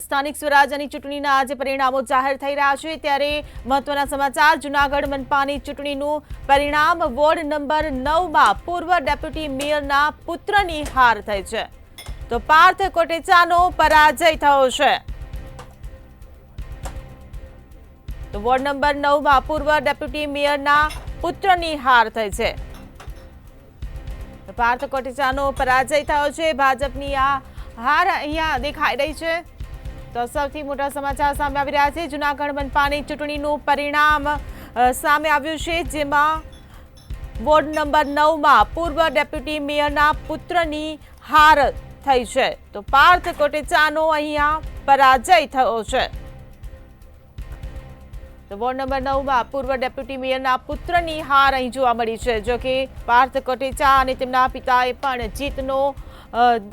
સ્થાનિક સ્વરાજ્યની ચૂંટણીના આજે પરિણામો જાહેર થઈ રહ્યા છે ત્યારે મહત્વના સમાચાર જૂનાગઢ મનપાની ચૂંટણીનું પરિણામ વોર્ડ નંબર 9 માં પૂર્વ ડેપ્યુટી મેયરના પુત્રની હાર થઈ છે તો પાર્થ કોટેચાનો પરાજય થયો છે। તો વોર્ડ નંબર 9 માં પૂર્વ ડેપ્યુટી મેયરના પુત્રની હાર થઈ છે। પાર્થ કોટેચાનો પરાજય થયો છે। ભાજપની આ હાર અહીંયા દેખાઈ રહી છે તો સૌથી મોટા સમાચાર સામે આવી રહ્યા છે। જૂનાગઢ મનપાની ચૂંટણીનું પરિણામ સામે આવ્યું છે જેમાં વોર્ડ નંબર 9 માં પૂર્વ ડેપ્યુટી મેયરના પુત્રની હાર થઈ છે તો પાર્થ કોટેચાનો અહીંયા પરાજય થયો છે। તો વોર્ડ નંબર 9 માં પૂર્વ ડેપ્યુટી મેયરના પુત્રની હાર અહીં જોવા મળી છે। જો કે પાર્થ કોટેચા અને તેમના પિતાએ પણ જીતનો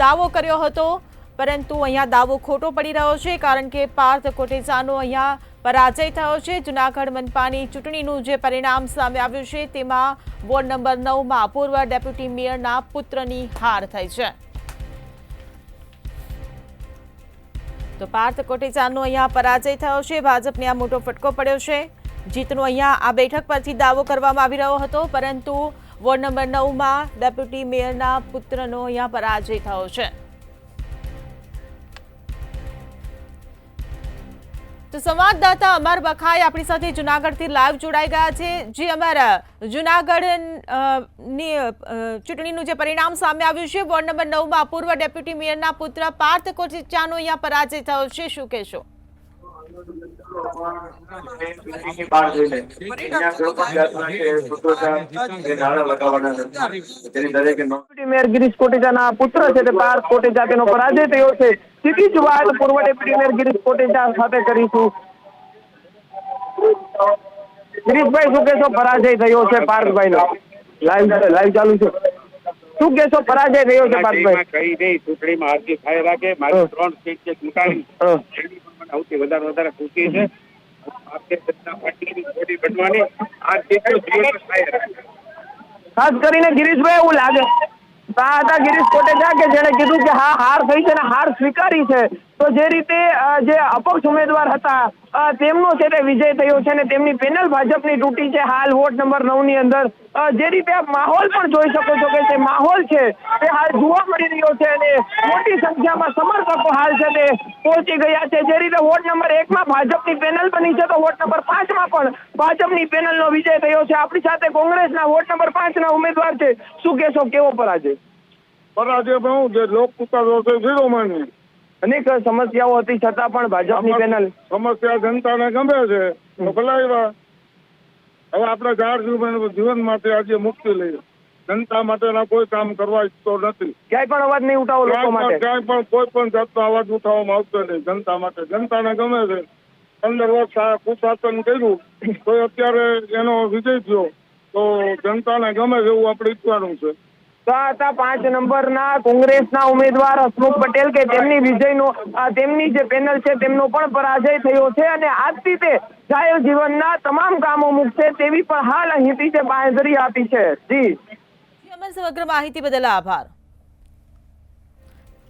દાવો કર્યો હતો પરંતુ અહીંયા દાવો ખોટો પડી રહ્યો છે કારણ કે પાર્થ કોટેચાનો અહીંયા પરાજય થયો છે। જૂનાગઢ મનપાની ચૂંટણીનું જે પરિણામ સામે આવ્યું છે તેમાં વોર્ડ નંબર 9 માં પૂર્વ ડેપ્યુટી મેયરના પુત્રની હાર થઈ છે તો પાર્થ કોટેચાનો અહીંયા પરાજય થયો છે। ભાજપને આ મોટો ફટકો પડ્યો છે। જીતનો અહીંયા આ બેઠક પરથી દાવો કરવામાં આવી રહ્યો હતો પરંતુ વોર્ડ નંબર 9 માં ડેપ્યુટી મેયરના પુત્રનો અહીંયા પરાજય થયો છે। તો સંવાદદાતા અમર બખાઈ આપણી સાથે જૂનાગઢથી લાઈવ જોડાઈ ગયા છે। જી અમર, જૂનાગઢની ચૂંટણીનું જે પરિણામ સામે આવ્યું છે વોર્ડ નંબર 9 માં પૂર્વ ડેપ્યુટી મેયરના પુત્ર પાર્થ કોટેચાનો અહીંયા પરાજય થયો છે, શું કહેશો? મેયર ગિરીશ કોટેચાના પુત્ર છે તે પાર્થ કોટેચા તેનો પરાજય થયો છે। સીધી જ વાત પૂર્વ ડેપ્યુટી મેયર ગિરીશ કોટેચા સાથે કરીશું। ગિરીશભાઈ, શું કહેશો? પરાજય થયો છે પાર્થભાઈનો, લાઈવ ચાલુ છે, શું કહેશો? પરાજય થયો છે પાર્થભાઈ? કઈ નહીં, ચૂંટણીમાં હારજી થાય રાખે, મારી 3 સીટ છે ચૂંટાણી, એની પણ સૌથી વધારે ખુશી છે। ભારતીય જનતા પાર્ટીની મોટી બનવાની આ સીટનો જીવન થાય રાખે। ખાસ કરીને ગિરીશભાઈ, એવું લાગે હતા ગિરીશ કોટેચા કે જેને કીધું કે હા હાર થઈ છે ને હાર સ્વીકારી છે, તો જે રીતે જે અપક્ષ ઉમેદવાર હતા તેમનો છે તે વિજય થયો છે ને તેમની પેનલ ભાજપની તૂટી છે હાલ વોર્ડ નંબર 9 ની અંદર। જે રીતે આપ માહોલ પણ જોઈ શકો છો કે જે માહોલ છે તે હાલ જોવા મળી રહ્યો છે અને મોટી સંખ્યામાં સમર્થકો હાલ છે તે પહોંચી ગયા છે। જે રીતે વોર્ડ નંબર 1 માં ભાજપની પેનલ બની છે તો વોર્ડ નંબર 5 માં પણ ભાજપની પેનલનો વિજય થયો છે। આપણી સાથે કોંગ્રેસના વોર્ડ નંબર 5 ના ઉમેદવાર છે, શું કહેશો? કેવો પરાજય? પરાજય જે લોકપુકારો છે શિરોમણી, અનેક સમસ્યાઓ હતી છતાં પણ ભાજપની પેનલ સમસ્યા જનતાને ગમે છે તો ભલાઈવા હવે આપણે 4 જીવન માટે આજે મુક્તિ લઈએ, જનતા માટેના કોઈ કામ કરવા ઈચ્છતો નથી। ક્યાંય પણ અવાજ નહીં ઉઠાવો લોકો માટે, ક્યાંય પણ કોઈ પણ જાતનો અવાજ ઉઠાવવામાં આવતો નહીં જનતા માટે। જનતાને ગમે છે, 15 વર્ષ કુશાસન કર્યું તો અત્યારે એનો વિજય થયો તો જનતાને ગમે છે એવું આપણે ઈચ્છવાનું છે। તો આ હતા 5 નંબરના કોંગ્રેસના ઉમેદવાર હસમુખ પટેલ કે તેમની વિજયનો તેમની જે પેનલ છે તેમનો પણ પરાજય થયો છે અને આજથી તે જાહેર જીવનના તમામ કામો મૂકશે તેવી પણ હાલ અહીંથી જે બાંહેધરી આપી છે। જી અમર, સમગ્ર માહિતી બદલ આભાર।